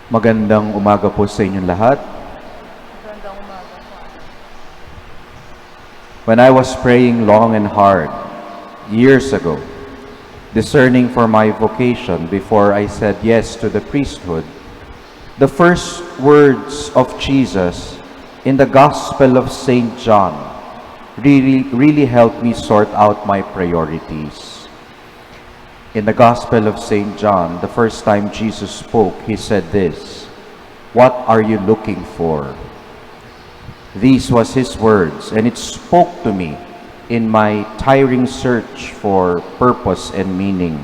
Magandang umaga po sa inyong lahat. Magandang umaga po. When I was praying long and hard, years ago, discerning for my vocation before I said yes to the priesthood, the first words of Jesus in the Gospel of St. John really helped me sort out my priorities. In the Gospel of St. John, the first time Jesus spoke, he said this, "What are you looking for?" These was his words, and it spoke to me in my tiring search for purpose and meaning.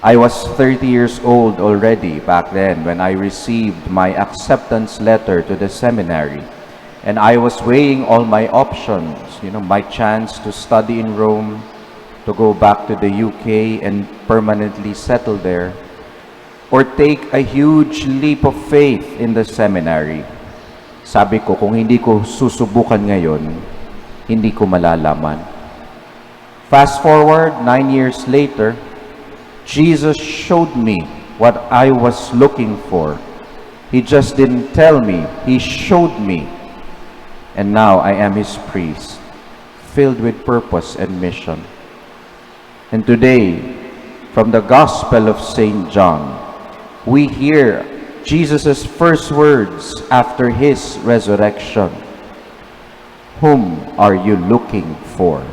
I was 30 years old already back then when I received my acceptance letter to the seminary, and I was weighing all my options, my chance to study in Rome, to go back to the UK and permanently settle there, or take a huge leap of faith in the seminary. Sabi ko, kung hindi ko susubukan ngayon, hindi ko malalaman. Fast forward, 9 years later, Jesus showed me what I was looking for. He just didn't tell me, he showed me. And now I am his priest, filled with purpose and mission. And today, from the Gospel of St. John, we hear Jesus' first words after his resurrection. Whom are you looking for?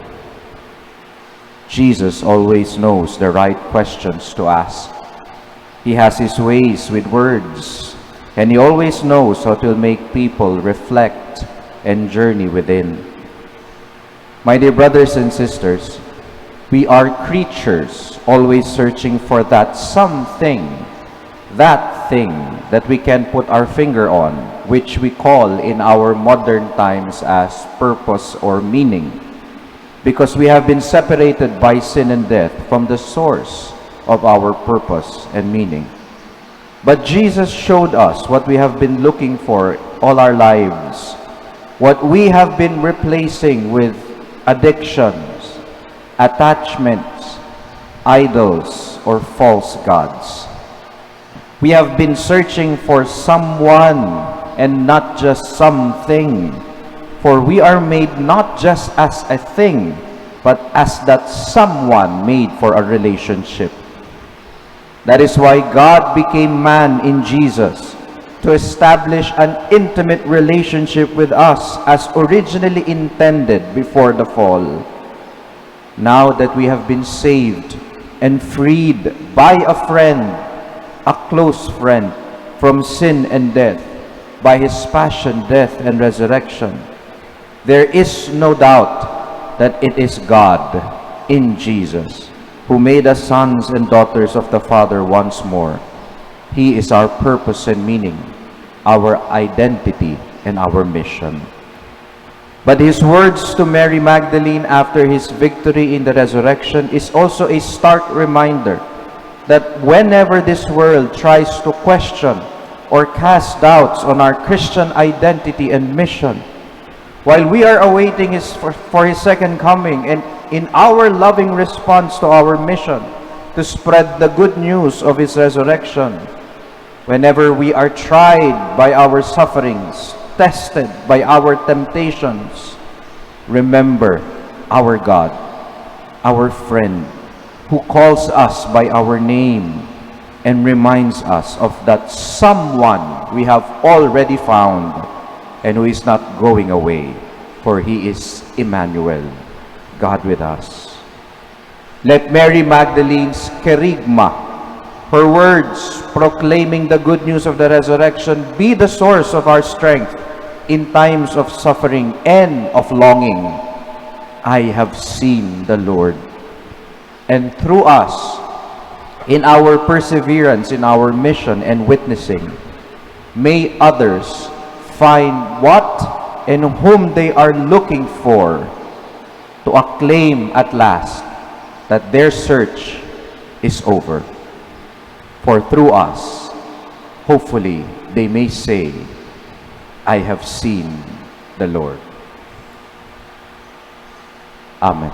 Jesus always knows the right questions to ask. He has his ways with words, and he always knows how to make people reflect and journey within. My dear brothers and sisters, we are creatures always searching for that something, that thing that we can put our finger on, which we call in our modern times as purpose or meaning, because we have been separated by sin and death from the source of our purpose and meaning. But Jesus showed us what we have been looking for all our lives, what we have been replacing with addictions, attachments, idols, or false gods. We have been searching for someone and not just something, for we are made not just as a thing, but as that someone made for a relationship. That is why God became man in Jesus, to establish an intimate relationship with us as originally intended before the fall. Now that we have been saved and freed by a friend, a close friend, from sin and death, by his passion, death, and resurrection, there is no doubt that it is God in Jesus who made us sons and daughters of the Father once more. He is our purpose and meaning, our identity, and our mission. But his words to Mary Magdalene after his victory in the resurrection is also a stark reminder that whenever this world tries to question or cast doubts on our Christian identity and mission, while we are awaiting for his second coming, and in our loving response to our mission to spread the good news of his resurrection, whenever we are tried by our sufferings, tested by our temptations, remember our God, our friend, who calls us by our name and reminds us of that someone we have already found and who is not going away, for he is Emmanuel, God with us. Let Mary Magdalene's kerygma, her words proclaiming the good news of the resurrection, be the source of our strength in times of suffering and of longing. I have seen the Lord. And through us, in our perseverance, in our mission and witnessing, may others find what and whom they are looking for, to acclaim at last that their search is over. For through us, hopefully, they may say, I have seen the Lord. Amen.